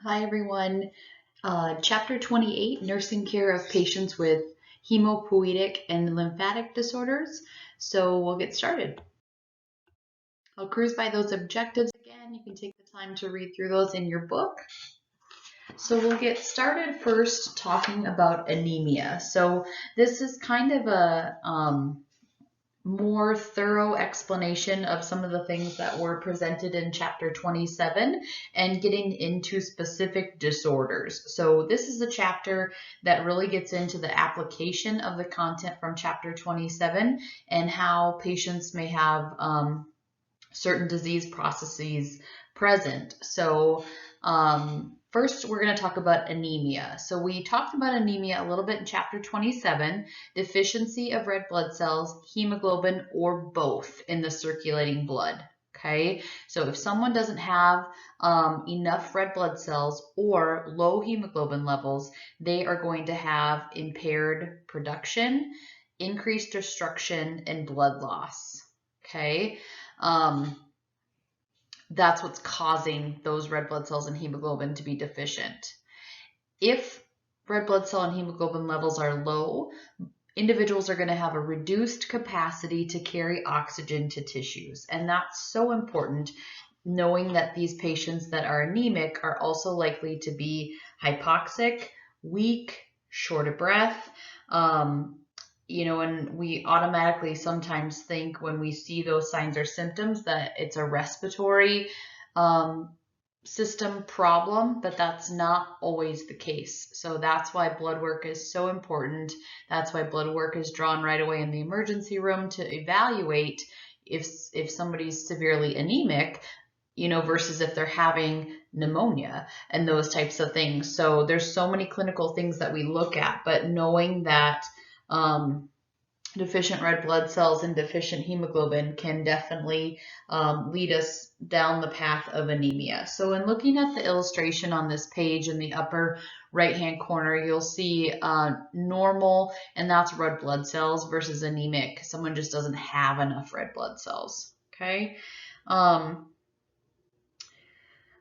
Hi, everyone. Chapter 28, Nursing Care of Patients with Hemopoietic and Lymphatic Disorders. So we'll get started. I'll cruise by those objectives again. You can take the time to read through those in your book. So we'll get started first talking about anemia. So this is kind of a more thorough explanation of some of the things that were presented in chapter 27 and getting into specific disorders. So this is a chapter that really gets into the application of the content from chapter 27 and how patients may have certain disease processes present. So first, we're going to talk about anemia. So we talked about anemia a little bit in chapter 27, deficiency of red blood cells, hemoglobin, or both in the circulating blood. Okay, so if someone doesn't have enough red blood cells or low hemoglobin levels, they are going to have impaired production, increased destruction, and blood loss. Okay, um, that's what's causing those red blood cells and hemoglobin to be deficient. If red blood cell and hemoglobin levels are low, individuals are going to have a reduced capacity to carry oxygen to tissues. And that's so important, knowing that these patients that are anemic are also likely to be hypoxic, weak, short of breath. And we automatically sometimes think when we see those signs or symptoms that it's a respiratory um, system problem, but that's not always the case. So that's why blood work is so important. That's why blood work is drawn right away in the emergency room to evaluate if somebody's severely anemic, versus if they're having pneumonia and those types of things. So there's so many clinical things that we look at, but knowing that deficient red blood cells and deficient hemoglobin can definitely lead us down the path of anemia. So in looking at the illustration on this page in the upper right hand corner, you'll see normal, and that's red blood cells, versus anemic. Someone just doesn't have enough red blood cells. Okay.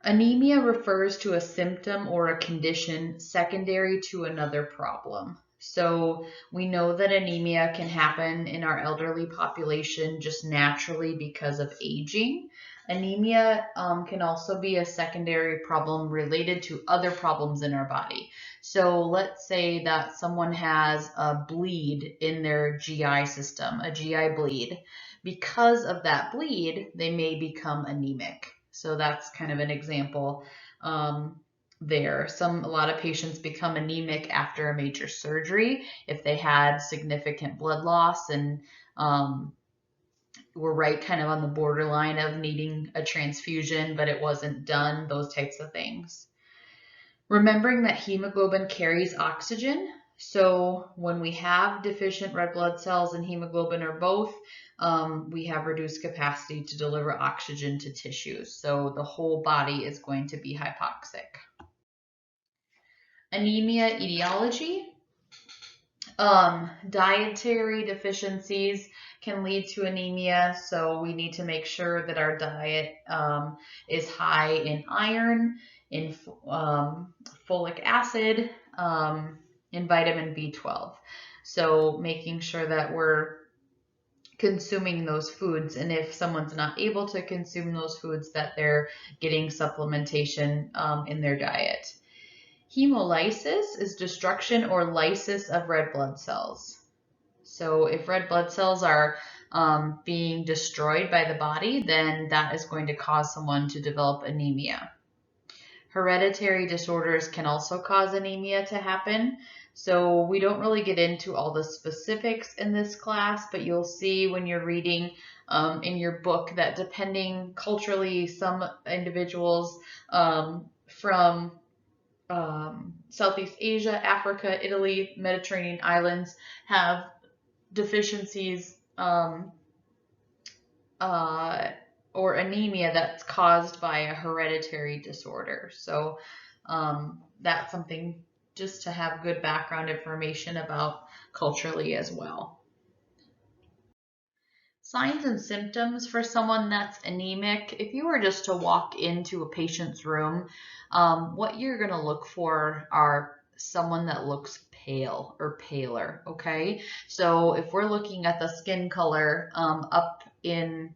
Anemia refers to a symptom or a condition secondary to another problem. So we know that anemia can happen in our elderly population just naturally because of aging. Anemia can also be a secondary problem related to other problems in our body. So let's say that someone has a bleed in their GI system, a GI bleed. Because of that bleed, they may become anemic. So that's kind of an example there. A lot of patients become anemic after a major surgery if they had significant blood loss and were right kind of on the borderline of needing a transfusion, but it wasn't done, those types of things. Remembering that hemoglobin carries oxygen. So when we have deficient red blood cells and hemoglobin or both, we have reduced capacity to deliver oxygen to tissues. So the whole body is going to be hypoxic. Anemia etiology. Dietary deficiencies can lead to anemia, so we need to make sure that our diet is high in iron, in folic acid, in vitamin B12. So making sure that we're consuming those foods, and if someone's not able to consume those foods, that they're getting supplementation in their diet. Hemolysis is destruction or lysis of red blood cells. So if red blood cells are being destroyed by the body, then that is going to cause someone to develop anemia. Hereditary disorders can also cause anemia to happen. So we don't really get into all the specifics in this class, but you'll see when you're reading in your book that depending culturally, some individuals from Southeast Asia, Africa, Italy, Mediterranean islands have deficiencies or anemia that's caused by a hereditary disorder. So that's something just to have good background information about culturally as well. Signs and symptoms for someone that's anemic. If you were just to walk into a patient's room, what you're going to look for are someone that looks pale or paler, okay? So if we're looking at the skin color up in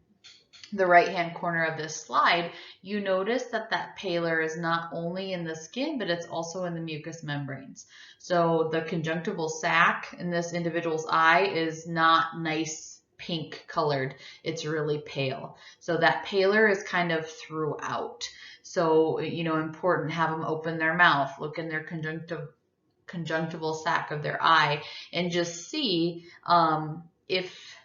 the right-hand corner of this slide, you notice that that pallor is not only in the skin, but it's also in the mucous membranes. So the conjunctival sac in this individual's eye is not nice pink colored. It's really pale. So that pallor is kind of throughout. So, important to have them open their mouth, look in their conjunctival sac of their eye, and just see if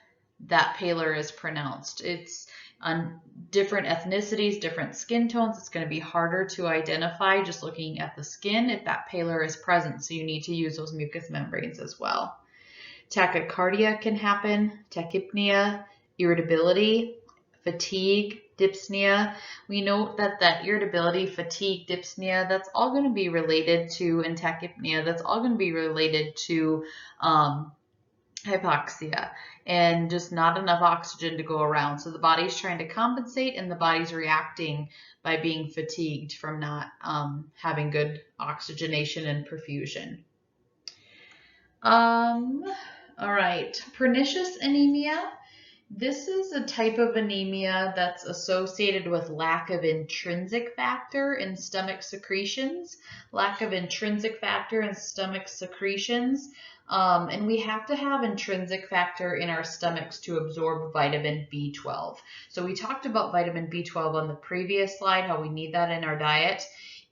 that pallor is pronounced. It's on different ethnicities, different skin tones. It's going to be harder to identify just looking at the skin if that pallor is present. So you need to use those mucous membranes as well. Tachycardia can happen, tachypnea, irritability, fatigue, dyspnea. We note that irritability, fatigue, dyspnea, that's all going to be related to, and tachypnea, that's all going to be related to hypoxia and just not enough oxygen to go around. So the body's trying to compensate, and the body's reacting by being fatigued from not having good oxygenation and perfusion. All right, pernicious anemia. This is a type of anemia that's associated with lack of intrinsic factor in stomach secretions, and we have to have intrinsic factor in our stomachs to absorb vitamin B12. So we talked about vitamin B12 on the previous slide, how we need that in our diet.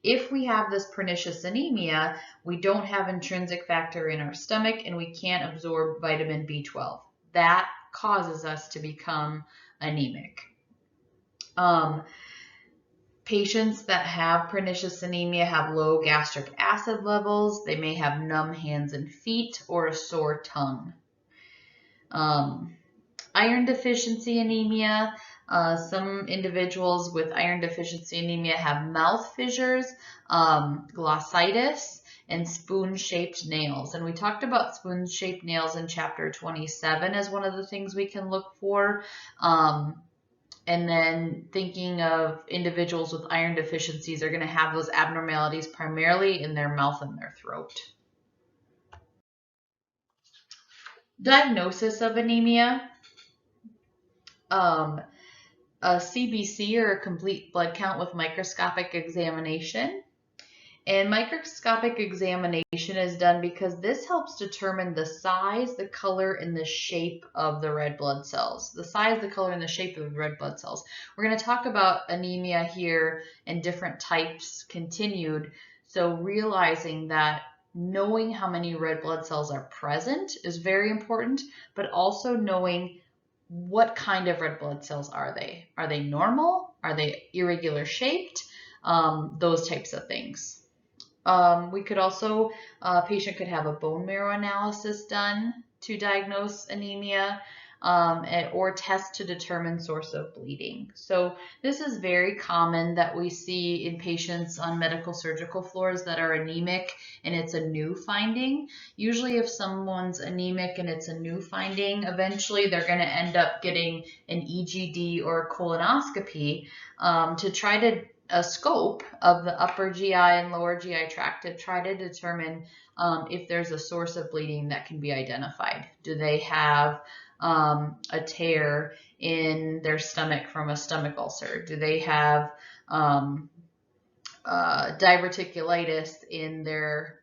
If we have this pernicious anemia, we don't have intrinsic factor in our stomach and we can't absorb vitamin B12. That causes us to become anemic. Patients that have pernicious anemia have low gastric acid levels. They may have numb hands and feet or a sore tongue. Iron deficiency anemia. Some individuals with iron deficiency anemia have mouth fissures, glossitis, and spoon-shaped nails. And we talked about spoon-shaped nails in chapter 27 as one of the things we can look for. And then thinking of individuals with iron deficiencies are going to have those abnormalities primarily in their mouth and their throat. Diagnosis of anemia. A CBC, or a complete blood count with microscopic examination. And microscopic examination is done because this helps determine the size, the color, and the shape of the red blood cells. The size, the color, and the shape of the red blood cells. We're going to talk about anemia here and different types continued. So realizing that knowing how many red blood cells are present is very important, but also knowing what kind of red blood cells are they? Are they normal? Are they irregular shaped? Those types of things. We could also, a patient could have a bone marrow analysis done to diagnose anemia, or test to determine source of bleeding. So this is very common that we see in patients on medical surgical floors that are anemic and it's a new finding. Usually if someone's anemic and it's a new finding, eventually they're going to end up getting an EGD or a colonoscopy to try to a scope of the upper GI and lower GI tract to try to determine if there's a source of bleeding that can be identified. Do they have a tear in their stomach from a stomach ulcer? Do they have diverticulitis in their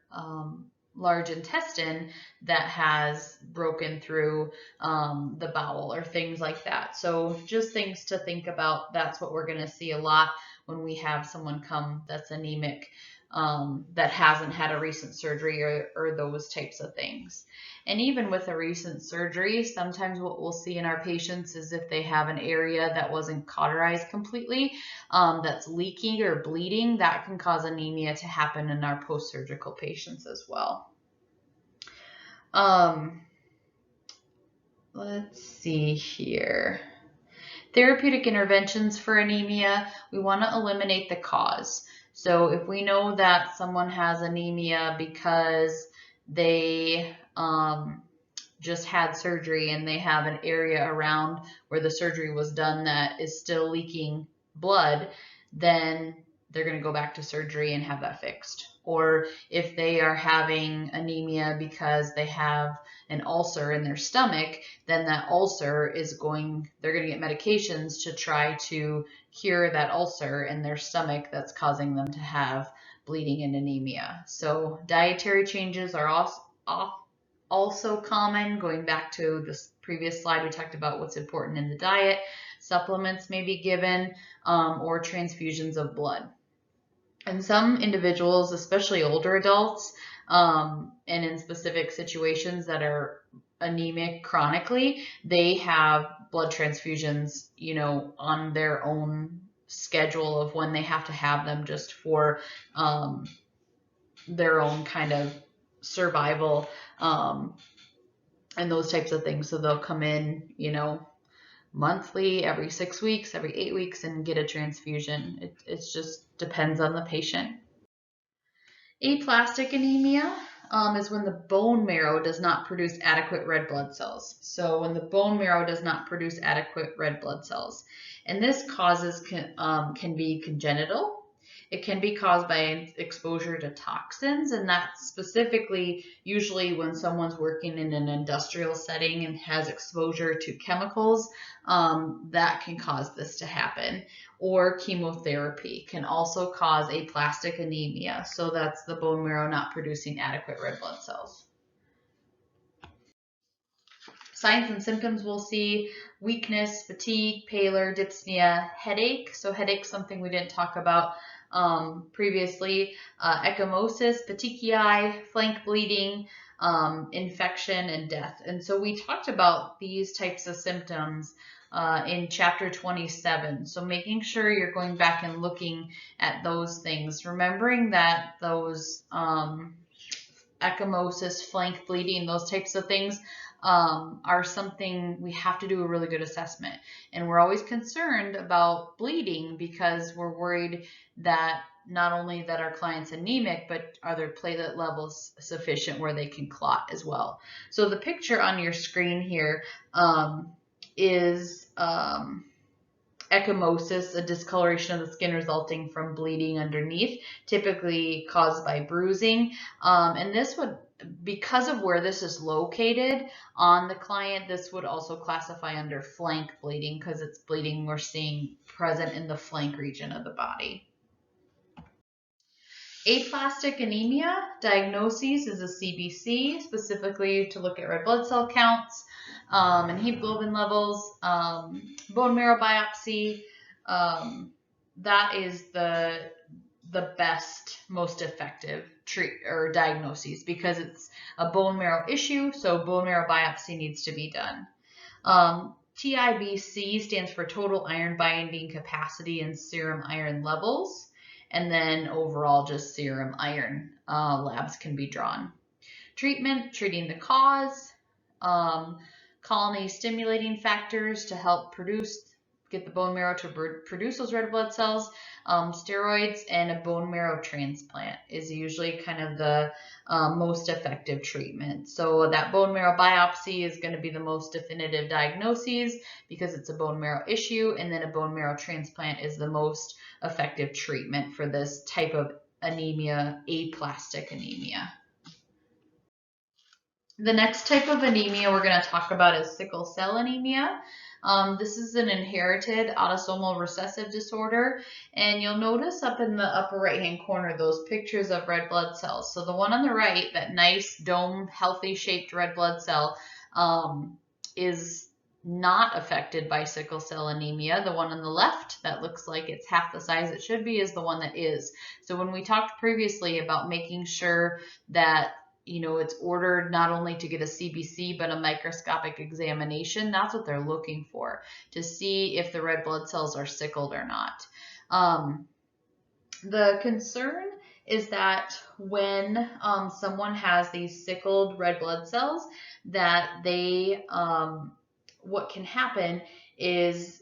large intestine that has broken through the bowel or things like that? So just things to think about. That's what we're going to see a lot when we have someone come that's anemic, that hasn't had a recent surgery or those types of things. And even with a recent surgery, sometimes what we'll see in our patients is if they have an area that wasn't cauterized completely, that's leaking or bleeding, that can cause anemia to happen in our post-surgical patients as well. Let's see here. Therapeutic interventions for anemia, we want to eliminate the cause. So if we know that someone has anemia because they just had surgery and they have an area around where the surgery was done that is still leaking blood, then they're going to go back to surgery and have that fixed. Or if they are having anemia because they have an ulcer in their stomach, then that ulcer is they're going to get medications to try to cure that ulcer in their stomach that's causing them to have bleeding and anemia. So dietary changes are also common. Going back to this previous slide, we talked about what's important in the diet. Supplements may be given, or transfusions of blood. And some individuals, especially older adults, and in specific situations that are anemic chronically, they have blood transfusions, on their own schedule of when they have to have them, just for their own kind of survival, and those types of things. So they'll come in, monthly, every 6 weeks, every 8 weeks, and get a transfusion. It just depends on the patient. Aplastic anemia is when the bone marrow does not produce adequate red blood cells. So when the bone marrow does not produce adequate red blood cells. And this causes can be congenital. It can be caused by exposure to toxins, and that's specifically usually when someone's working in an industrial setting and has exposure to chemicals, that can cause this to happen. Or chemotherapy can also cause aplastic anemia, so that's the bone marrow not producing adequate red blood cells. Signs and symptoms we'll see: weakness, fatigue, pallor, dyspnea, headache. So headache, something we didn't talk about previously. Ecchymosis, petechiae, flank bleeding, infection, and death. And so we talked about these types of symptoms in chapter 27. So making sure you're going back and looking at those things, remembering that those ecchymosis, flank bleeding, those types of things are something we have to do a really good assessment. And we're always concerned about bleeding because we're worried that not only that our client's anemic, but are their platelet levels sufficient where they can clot as well. So the picture on your screen here is ecchymosis, a discoloration of the skin resulting from bleeding underneath, typically caused by bruising. And this would, because of where this is located on the client, this would also classify under flank bleeding because it's bleeding we're seeing present in the flank region of the body. Aplastic anemia diagnosis is a CBC, specifically to look at red blood cell counts and hemoglobin levels. Bone marrow biopsy, that is the best, most effective diagnosis because it's a bone marrow issue, so bone marrow biopsy needs to be done. TIBC stands for total iron binding capacity and serum iron levels. And then overall just serum iron labs can be drawn. Treatment, treating the cause, colony stimulating factors to help get the bone marrow to produce those red blood cells. Steroids and a bone marrow transplant is usually kind of the most effective treatment. So that bone marrow biopsy is going to be the most definitive diagnosis because it's a bone marrow issue, and then a bone marrow transplant is the most effective treatment for this type of anemia, aplastic anemia. The next type of anemia we're going to talk about is sickle cell anemia. This is an inherited autosomal recessive disorder, and you'll notice up in the upper right hand corner those pictures of red blood cells. So the one on the right, that nice dome healthy shaped red blood cell, is not affected by sickle cell anemia. The one on the left that looks like it's half the size it should be is the one that is. So when we talked previously about making sure that it's ordered not only to get a CBC, but a microscopic examination, that's what they're looking for, to see if the red blood cells are sickled or not. The concern is that when someone has these sickled red blood cells, that they, what can happen is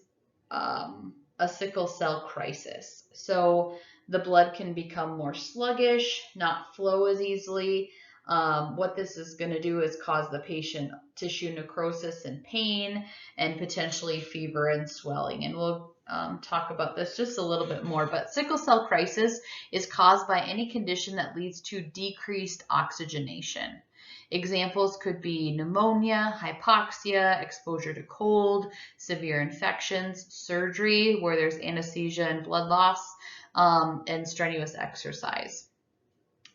a sickle cell crisis. So the blood can become more sluggish, not flow as easily. What this is going to do is cause the patient tissue necrosis and pain, and potentially fever and swelling. And we'll talk about this just a little bit more. But sickle cell crisis is caused by any condition that leads to decreased oxygenation. Examples could be pneumonia, hypoxia, exposure to cold, severe infections, surgery where there's anesthesia and blood loss, and strenuous exercise.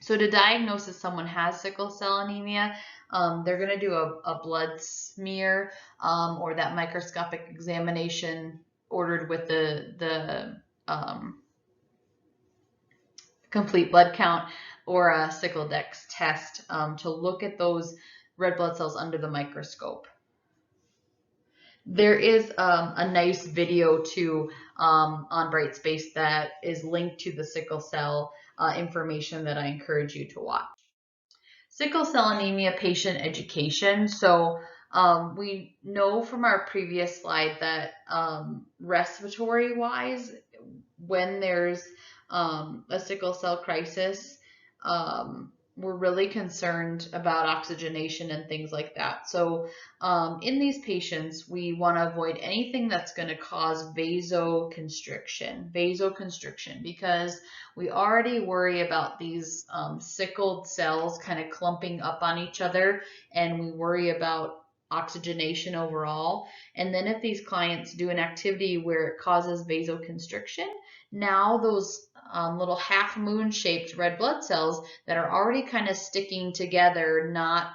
So to diagnose if someone has sickle cell anemia, they're going to do a blood smear or that microscopic examination ordered with the complete blood count, or a sickle dex test to look at those red blood cells under the microscope. There is a nice video too on Brightspace that is linked to the sickle cell information that I encourage you to watch. Sickle cell anemia patient education. So we know from our previous slide that respiratory wise, when there's a sickle cell crisis, we're really concerned about oxygenation and things like that. So in these patients, we want to avoid anything that's going to cause vasoconstriction, because we already worry about these sickled cells kind of clumping up on each other, and we worry about oxygenation overall. And then if these clients do an activity where it causes vasoconstriction, now those little half moon shaped red blood cells that are already kind of sticking together, not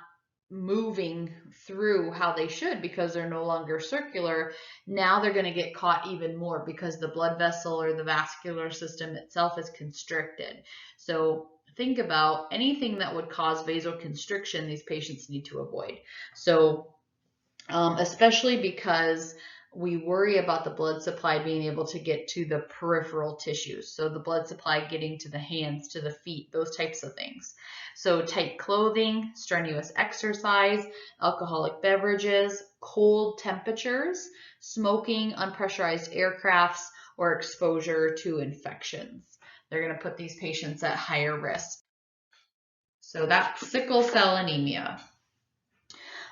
moving through how they should because they're no longer circular, now they're going to get caught even more because the blood vessel or the vascular system itself is constricted. So think about anything that would cause vasoconstriction, these patients need to avoid. So especially because we worry about the blood supply being able to get to the peripheral tissues. So the blood supply getting to the hands, to the feet, those types of things. So tight clothing, strenuous exercise, alcoholic beverages, cold temperatures, smoking, unpressurized aircrafts, or exposure to infections. They're going to put these patients at higher risk. So that's sickle cell anemia.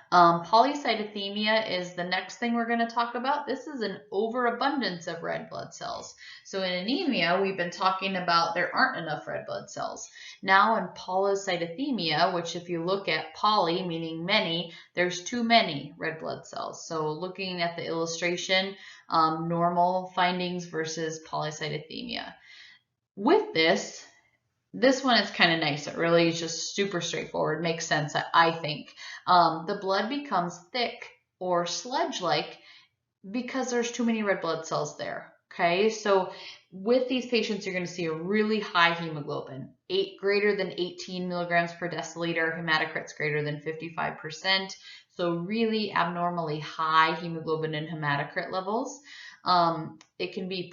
Polycythemia is the next thing we're going to talk about. This is an overabundance of red blood cells. So in anemia, we've been talking about there aren't enough red blood cells. Now in polycythemia, which if you look at poly, meaning many, there's too many red blood cells. So looking at the illustration, normal findings versus polycythemia. With this one is kind of nice. It really is just super straightforward. Makes sense, I think. The blood becomes thick or sludge-like because there's too many red blood cells there. Okay, so with these patients, you're going to see a really high hemoglobin, greater than 18 milligrams per deciliter, hematocrits greater than 55%. So really abnormally high hemoglobin and hematocrit levels. It can be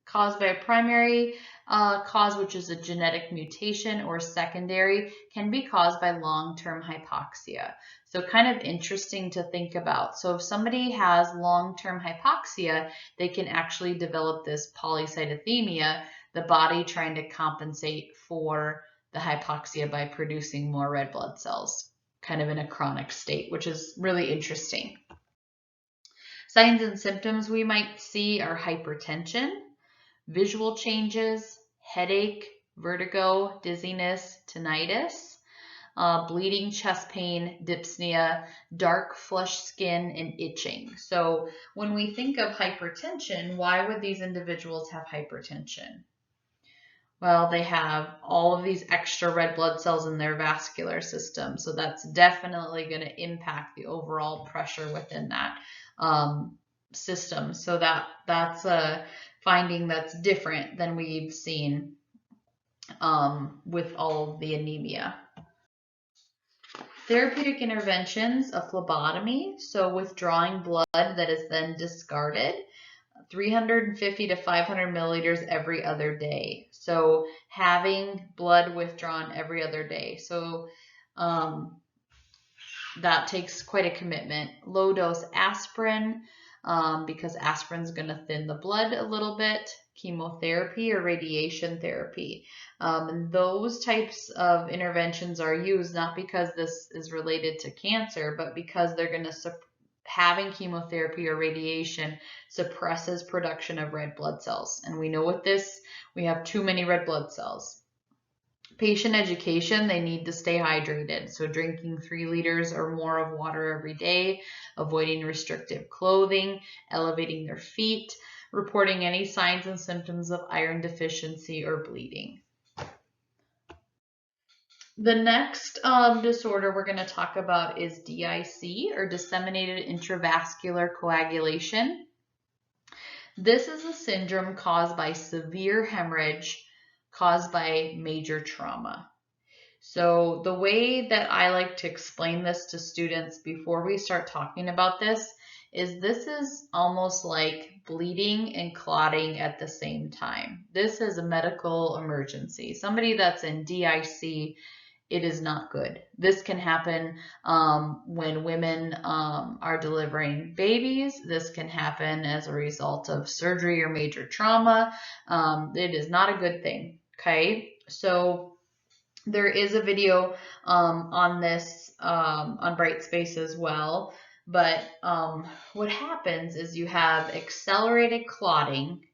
caused by a primary cause, which is a genetic mutation, or secondary can be caused by long-term hypoxia. So kind of interesting to think about. So if somebody has long-term hypoxia, they can actually develop this polycythemia, the body trying to compensate for the hypoxia by producing more red blood cells, kind of in a chronic state, which is really interesting. Signs and symptoms we might see are hypertension, visual changes, headache, vertigo, dizziness, tinnitus, bleeding, chest pain, dyspnea, dark flushed skin, and itching. So when we think of hypertension, why would these individuals have hypertension? Well, they have all of these extra red blood cells in their vascular system. So that's definitely going to impact the overall pressure within that system. So that's a finding that's different than we've seen with all of the anemia. Therapeutic interventions, a phlebotomy, so withdrawing blood that is then discarded, 350 to 500 milliliters every other day. So having blood withdrawn every other day. So that takes quite a commitment. Low dose aspirin, because aspirin is going to thin the blood a little bit, chemotherapy or radiation therapy. And those types of interventions are used not because this is related to cancer, but because they're going to having chemotherapy or radiation suppresses production of red blood cells. And we know with this, we have too many red blood cells. Patient education, they need to stay hydrated. So drinking 3 liters or more of water every day, avoiding restrictive clothing, elevating their feet, reporting any signs and symptoms of iron deficiency or bleeding. The next disorder we're going to talk about is DIC, or disseminated intravascular coagulation. This is a syndrome caused by severe hemorrhage caused by major trauma. So the way that I like to explain this to students before we start talking about this is almost like bleeding and clotting at the same time. This is a medical emergency. Somebody that's in DIC, it is not good. This can happen when women are delivering babies. This can happen as a result of surgery or major trauma. It is not a good thing, okay? So there is a video on this on Brightspace as well. But what happens is you have accelerated clotting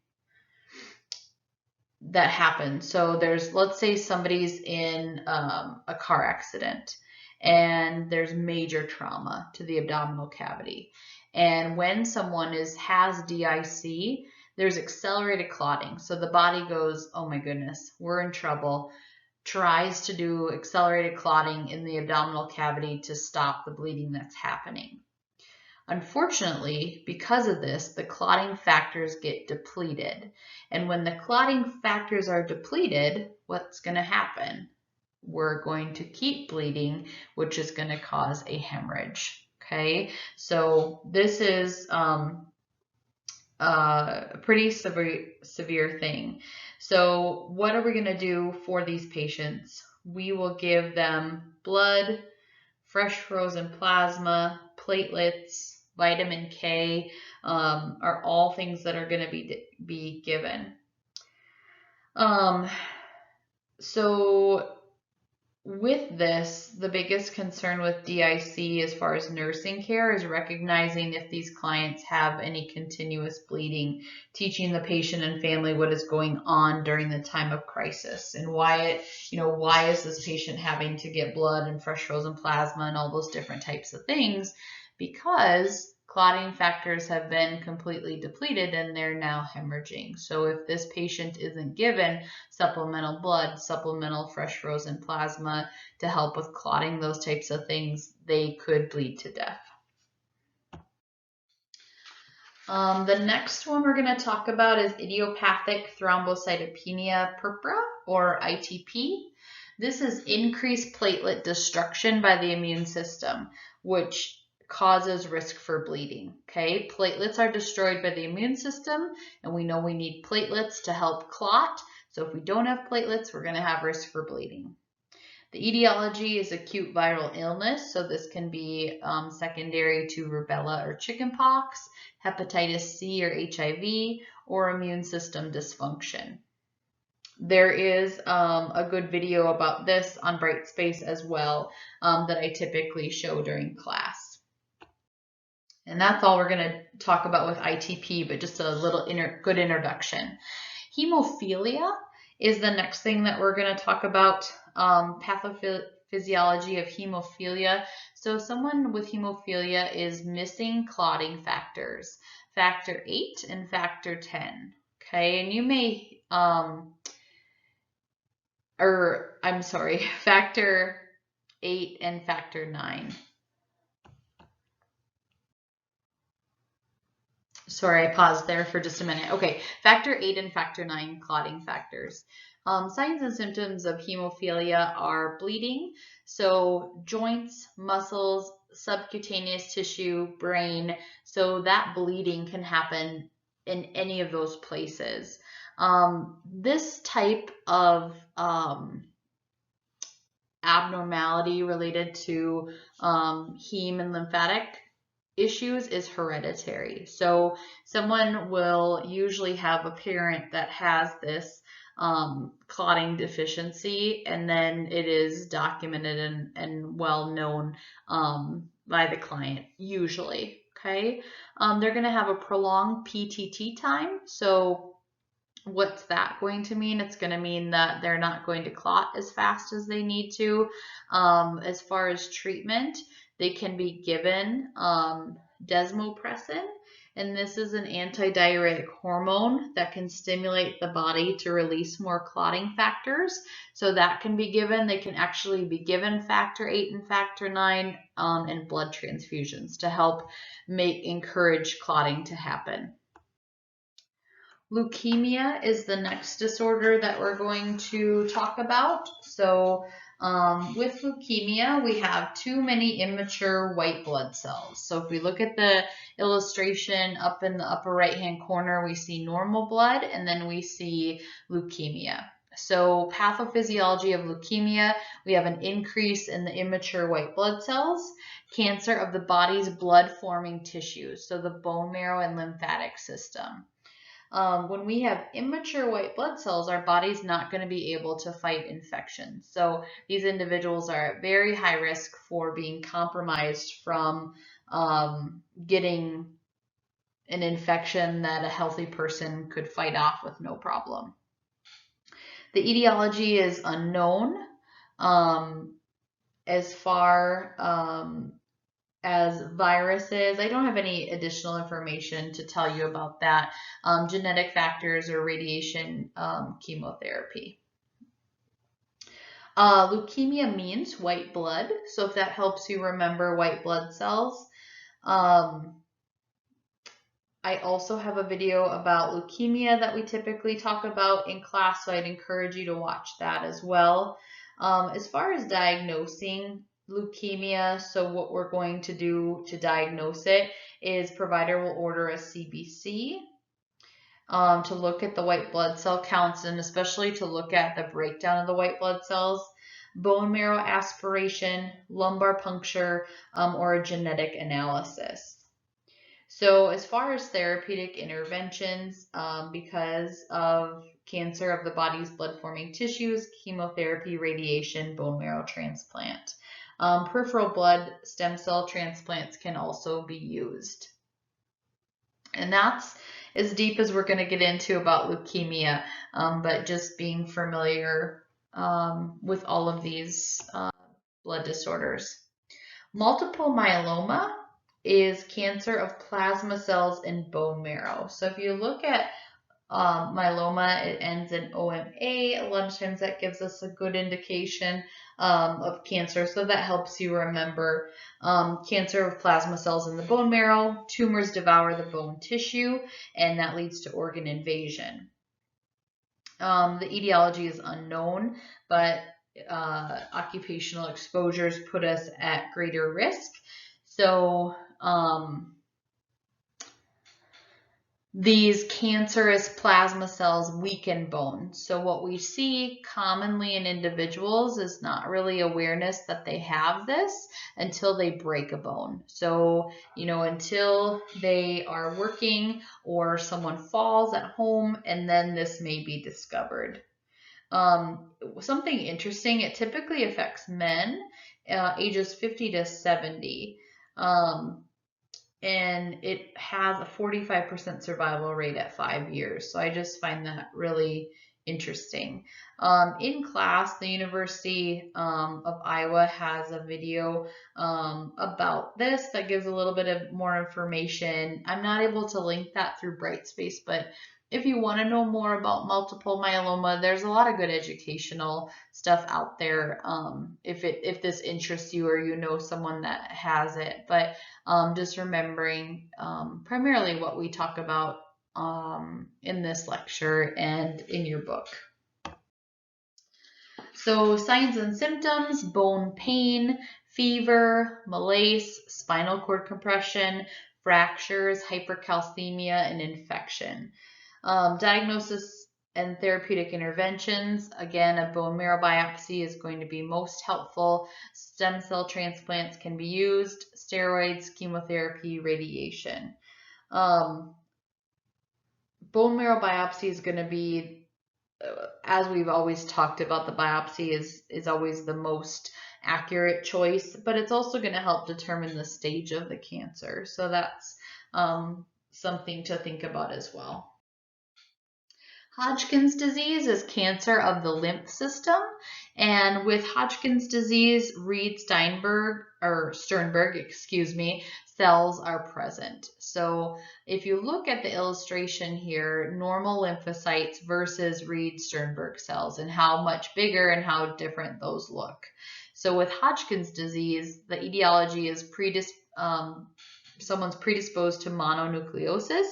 that happens. So let's say somebody's in a car accident and there's major trauma to the abdominal cavity. And when someone has DIC, there's accelerated clotting. So the body goes, oh my goodness, we're in trouble, tries to do accelerated clotting in the abdominal cavity to stop the bleeding that's happening. Unfortunately, because of this, the clotting factors get depleted. And when the clotting factors are depleted, what's going to happen? We're going to keep bleeding, which is going to cause a hemorrhage. Okay, so this is a pretty severe thing. So what are we going to do for these patients? We will give them blood, fresh frozen plasma, platelets, vitamin K, are all things that are going to be given. So with this, the biggest concern with DIC as far as nursing care is recognizing if these clients have any continuous bleeding, teaching the patient and family what is going on during the time of crisis and why is this patient having to get blood and fresh frozen plasma and all those different types of things, because clotting factors have been completely depleted and they're now hemorrhaging. So if this patient isn't given supplemental blood, supplemental fresh frozen plasma to help with clotting, those types of things, they could bleed to death. The next one we're going to talk about is idiopathic thrombocytopenia purpura, or ITP. This is increased platelet destruction by the immune system, which causes risk for bleeding. Okay, platelets are destroyed by the immune system, and we know we need platelets to help clot. So if we don't have platelets, we're going to have risk for bleeding. The etiology is acute viral illness, so this can be secondary to rubella or chickenpox, hepatitis C or HIV, or immune system dysfunction. There is a good video about this on Brightspace as well that I typically show during class. And that's all we're going to talk about with ITP, but just a little good introduction. Hemophilia is the next thing that we're going to talk about, pathophysiology of hemophilia. So someone with hemophilia is missing clotting factors, factor 8 and factor 10. Okay, and you may, factor 8 and factor 9. Sorry, I paused there for just a minute. Okay, factor 8 and factor 9 clotting factors. Signs and symptoms of hemophilia are bleeding, so joints, muscles, subcutaneous tissue, brain, so that bleeding can happen in any of those places. This type of abnormality related to heme and lymphatic issues is hereditary. So someone will usually have a parent that has this clotting deficiency, and then it is documented and well known by the client usually. Okay, they're going to have a prolonged PTT time. So what's that going to mean? It's going to mean that they're not going to clot as fast as they need to. As far as treatment, they can be given desmopressin, and this is an antidiuretic hormone that can stimulate the body to release more clotting factors. So that can be given. They can actually be given factor 8 and factor 9 and blood transfusions to help encourage clotting to happen. Leukemia is the next disorder that we're going to talk about. So with leukemia, we have too many immature white blood cells. So if we look at the illustration up in the upper right-hand corner, we see normal blood, and then we see leukemia. So pathophysiology of leukemia, we have an increase in the immature white blood cells, cancer of the body's blood-forming tissues, so the bone marrow and lymphatic system. When we have immature white blood cells, our body's not going to be able to fight infections. So these individuals are at very high risk for being compromised from getting an infection that a healthy person could fight off with no problem. The etiology is unknown as far as viruses. I don't have any additional information to tell you about that. Genetic factors or radiation chemotherapy. Leukemia means white blood, so if that helps you remember white blood cells. I also have a video about leukemia that we typically talk about in class, so I'd encourage you to watch that as well. As far as diagnosing leukemia, so what we're going to do to diagnose it is provider will order a CBC to look at the white blood cell counts, and especially to look at the breakdown of the white blood cells, bone marrow aspiration, lumbar puncture, or a genetic analysis. So as far as therapeutic interventions, because of cancer of the body's blood-forming tissues, chemotherapy, radiation, bone marrow transplant. Peripheral blood stem cell transplants can also be used. And that's as deep as we're going to get into about leukemia, but just being familiar with all of these blood disorders. Multiple myeloma is cancer of plasma cells in bone marrow. So if you look at myeloma, it ends in OMA. A lot of times that gives us a good indication of cancer, so that helps you remember. Cancer of plasma cells in the bone marrow, tumors devour the bone tissue, and that leads to organ invasion. The etiology is unknown, but occupational exposures put us at greater risk. So these cancerous plasma cells weaken bone. So what we see commonly in individuals is not really awareness that they have this until they break a bone. So, until they are working or someone falls at home, and then this may be discovered. Something interesting, it typically affects men ages 50 to 70. And it has a 45% survival rate at 5 years. So I just find that really interesting. In class, the University of Iowa has a video about this that gives a little bit of more information. I'm not able to link that through Brightspace, but if you want to know more about multiple myeloma, there's a lot of good educational stuff out there if this interests you or you know someone that has it. But just remembering primarily what we talk about in this lecture and in your book. So signs and symptoms: bone pain, fever, malaise, spinal cord compression, fractures, hypercalcemia, and infection. Diagnosis and therapeutic interventions. Again, a bone marrow biopsy is going to be most helpful. Stem cell transplants can be used, steroids, chemotherapy, radiation. Bone marrow biopsy is going to be, as we've always talked about, the biopsy is always the most accurate choice, but it's also going to help determine the stage of the cancer. So that's something to think about as well. Hodgkin's disease is cancer of the lymph system, and with Hodgkin's disease, Sternberg cells are present. So if you look at the illustration here, normal lymphocytes versus Sternberg cells, and how much bigger and how different those look. So with Hodgkin's disease, the etiology is someone's predisposed to mononucleosis.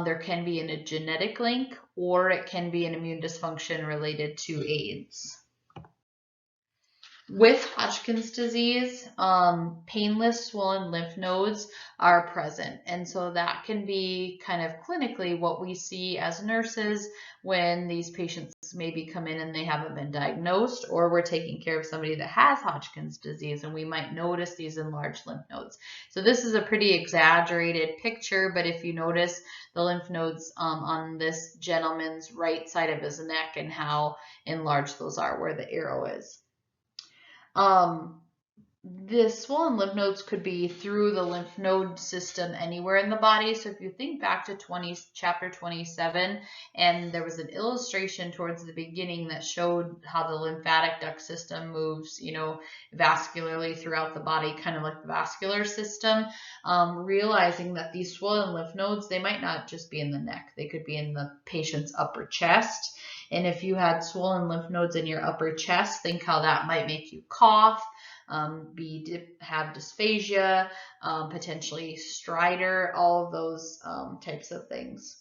There can be a genetic link, or it can be an immune dysfunction related to AIDS. With Hodgkin's disease, painless swollen lymph nodes are present. And so that can be kind of clinically what we see as nurses when these patients maybe come in and they haven't been diagnosed, or we're taking care of somebody that has Hodgkin's disease and we might notice these enlarged lymph nodes. So this is a pretty exaggerated picture, but if you notice the lymph nodes on this gentleman's right side of his neck and how enlarged those are, where the arrow is. The swollen lymph nodes could be through the lymph node system anywhere in the body. So if you think back to chapter 27, and there was an illustration towards the beginning that showed how the lymphatic duct system moves, vascularly throughout the body, kind of like the vascular system, realizing that these swollen lymph nodes, they might not just be in the neck. They could be in the patient's upper chest. And if you had swollen lymph nodes in your upper chest, think how that might make you cough, have dysphagia, potentially stridor, all of those types of things.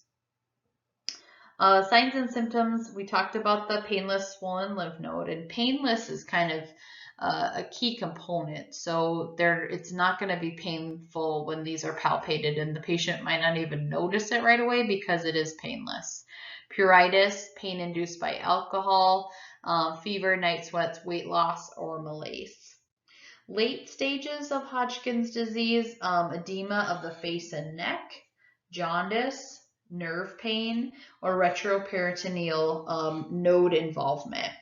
Signs and symptoms, we talked about the painless swollen lymph node, and painless is kind of a key component. So it's not going to be painful when these are palpated, and the patient might not even notice it right away because it is painless. Pruritus, pain induced by alcohol, fever, night sweats, weight loss, or malaise. Late stages of Hodgkin's disease, edema of the face and neck, jaundice, nerve pain, or retroperitoneal node involvement.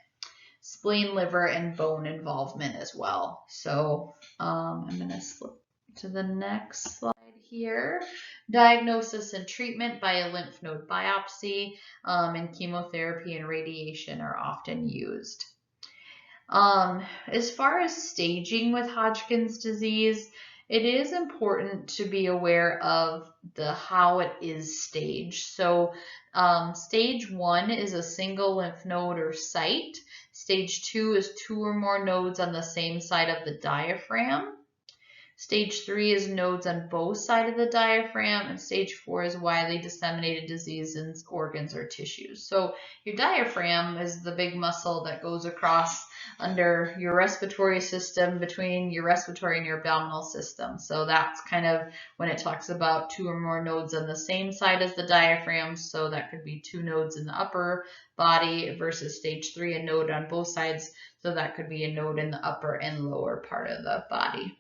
Spleen, liver, and bone involvement as well. So I'm going to slip to the next slide here. Diagnosis and treatment by a lymph node biopsy, and chemotherapy and radiation are often used. As far as staging with Hodgkin's disease, it is important to be aware of how it is staged. So stage 1 is a single lymph node or site. Stage 2 is 2 or more nodes on the same side of the diaphragm. Stage 3 is nodes on both sides of the diaphragm, and stage 4 is widely disseminated disease in organs or tissues. So your diaphragm is the big muscle that goes across under your respiratory system, between your respiratory and your abdominal system. So that's kind of when it talks about 2 or more nodes on the same side as the diaphragm. So that could be 2 nodes in the upper body versus stage 3, a node on both sides. So that could be a node in the upper and lower part of the body.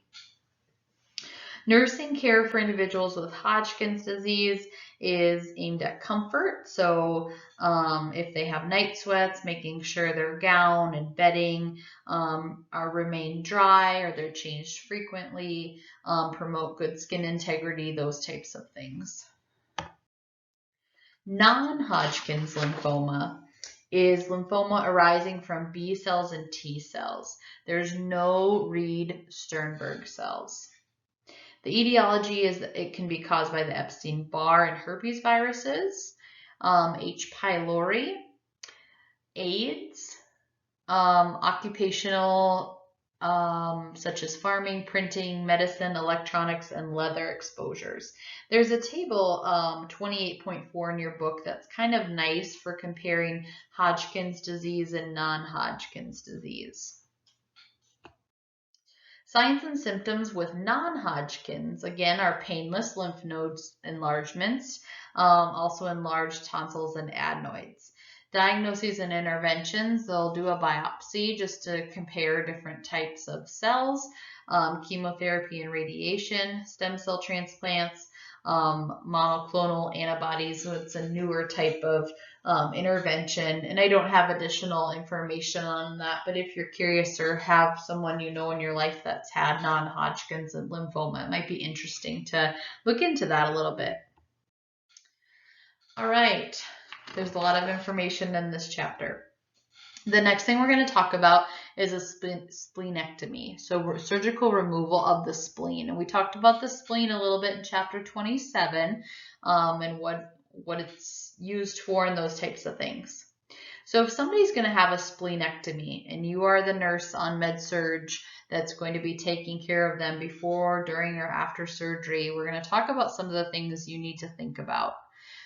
Nursing care for individuals with Hodgkin's disease is aimed at comfort. So if they have night sweats, making sure their gown and bedding remain dry or they're changed frequently, promote good skin integrity, those types of things. Non-Hodgkin's lymphoma is lymphoma arising from B cells and T cells. There's no Reed-Sternberg cells. The etiology is that it can be caused by the Epstein-Barr and herpes viruses, H. pylori, AIDS, occupational such as farming, printing, medicine, electronics, and leather exposures. There's a table 28.4 in your book that's kind of nice for comparing Hodgkin's disease and non-Hodgkin's disease. Signs and symptoms with non-Hodgkin's, again, are painless lymph nodes enlargements, also enlarged tonsils and adenoids. Diagnoses and interventions, they'll do a biopsy just to compare different types of cells, chemotherapy and radiation, stem cell transplants, monoclonal antibodies, so it's a newer type of intervention. And I don't have additional information on that, but if you're curious or have someone you know in your life that's had non-Hodgkin's and lymphoma, it might be interesting to look into that a little bit. All right, there's a lot of information in this chapter. The next thing we're going to talk about is a splenectomy, so surgical removal of the spleen. And we talked about the spleen a little bit in chapter 27 and what it's used for and those types of things. So if somebody's going to have a splenectomy and you are the nurse on med-surg that's going to be taking care of them before, during, or after surgery, we're going to talk about some of the things you need to think about.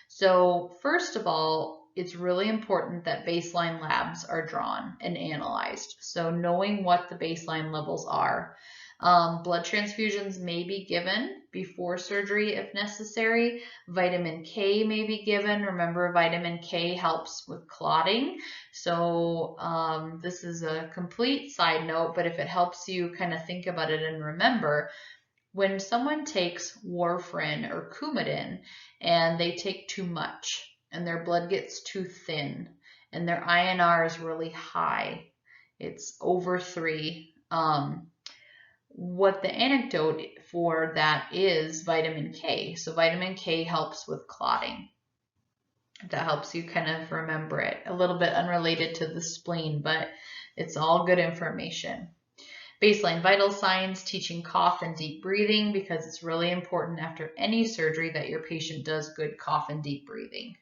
So first of all, it's really important that baseline labs are drawn and analyzed. So knowing what the baseline levels are. Blood transfusions may be given before surgery if necessary. Vitamin K may be given. Remember, vitamin K helps with clotting. So this is a complete side note, but if it helps you kind of think about it and remember, when someone takes warfarin or Coumadin and they take too much and their blood gets too thin and their INR is really high, it's over 3, what the antidote for that is vitamin K. So vitamin K helps with clotting. That helps you kind of remember it. A little bit unrelated to the spleen, but it's all good information. Baseline vital signs, teaching cough and deep breathing, because it's really important after any surgery that your patient does good cough and deep breathing.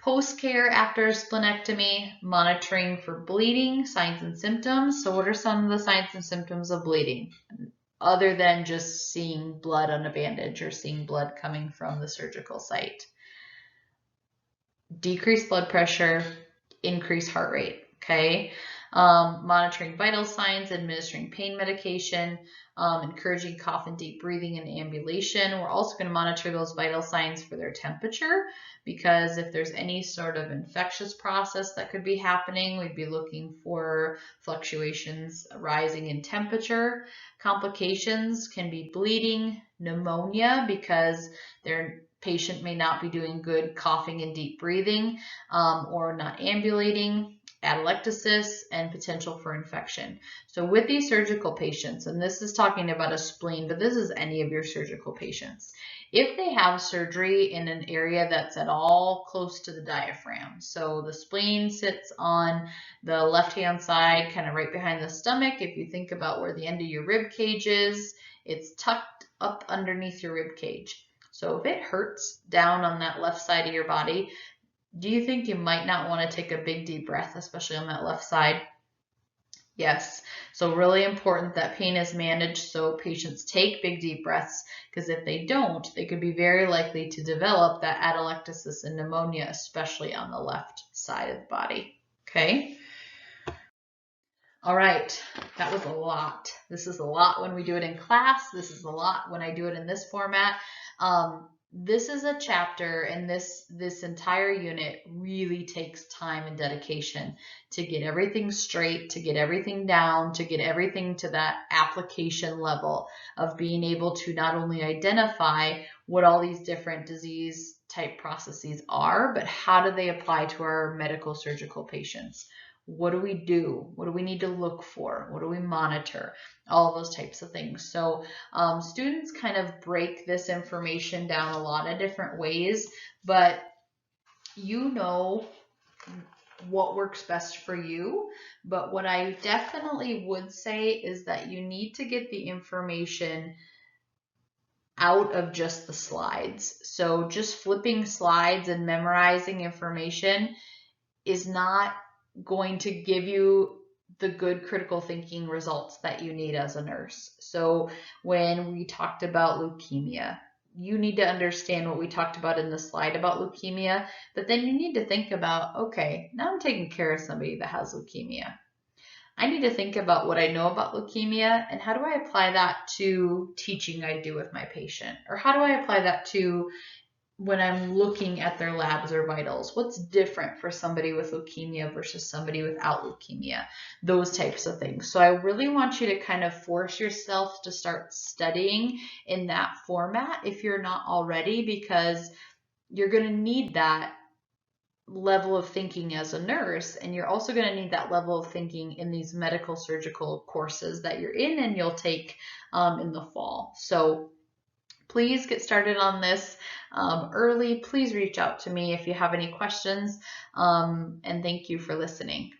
Post-care after splenectomy, monitoring for bleeding, signs and symptoms. So what are some of the signs and symptoms of bleeding, other than just seeing blood on a bandage or seeing blood coming from the surgical site? Decreased blood pressure, increased heart rate, okay? Monitoring vital signs, administering pain medication, encouraging cough and deep breathing and ambulation. We're also going to monitor those vital signs for their temperature, because if there's any sort of infectious process that could be happening, we'd be looking for fluctuations rising in temperature. Complications can be bleeding, pneumonia, because their patient may not be doing good coughing and deep breathing, or not ambulating, atelectasis, and potential for infection. So with these surgical patients, and this is talking about a spleen, but this is any of your surgical patients, if they have surgery in an area that's at all close to the diaphragm, so the spleen sits on the left-hand side, kind of right behind the stomach. If you think about where the end of your rib cage is, it's tucked up underneath your rib cage. So if it hurts down on that left side of your body, do you think you might not want to take a big deep breath, especially on that left side? Yes. So really important that pain is managed so patients take big deep breaths, because if they don't, they could be very likely to develop that atelectasis and pneumonia, especially on the left side of the body. Okay. All right, that was a lot. This is a lot when we do it in class. This is a lot when I do it in this format. This is a chapter, and this entire unit really takes time and dedication to get everything straight, to get everything down, to get everything to that application level of being able to not only identify what all these different disease type processes are, but how do they apply to our medical surgical patients? What do we do? What do we need to look for? What do we monitor? All those types of things. So students kind of break this information down a lot of different ways, but you know what works best for you. But what I definitely would say is that you need to get the information out of just the slides. So just flipping slides and memorizing information is not going to give you the good critical thinking results that you need as a nurse. So when we talked about leukemia, you need to understand what we talked about in the slide about leukemia, but then you need to think about, okay, now I'm taking care of somebody that has leukemia. I need to think about what I know about leukemia and how do I apply that to teaching I do with my patient? Or how do I apply that to when I'm looking at their labs or vitals? What's different for somebody with leukemia versus somebody without leukemia? Those types of things. So I really want you to kind of force yourself to start studying in that format if you're not already, because you're going to need that level of thinking as a nurse, and you're also going to need that level of thinking in these medical surgical courses that you're in and you'll take in the fall. So please get started on this early. Please reach out to me if you have any questions, and thank you for listening.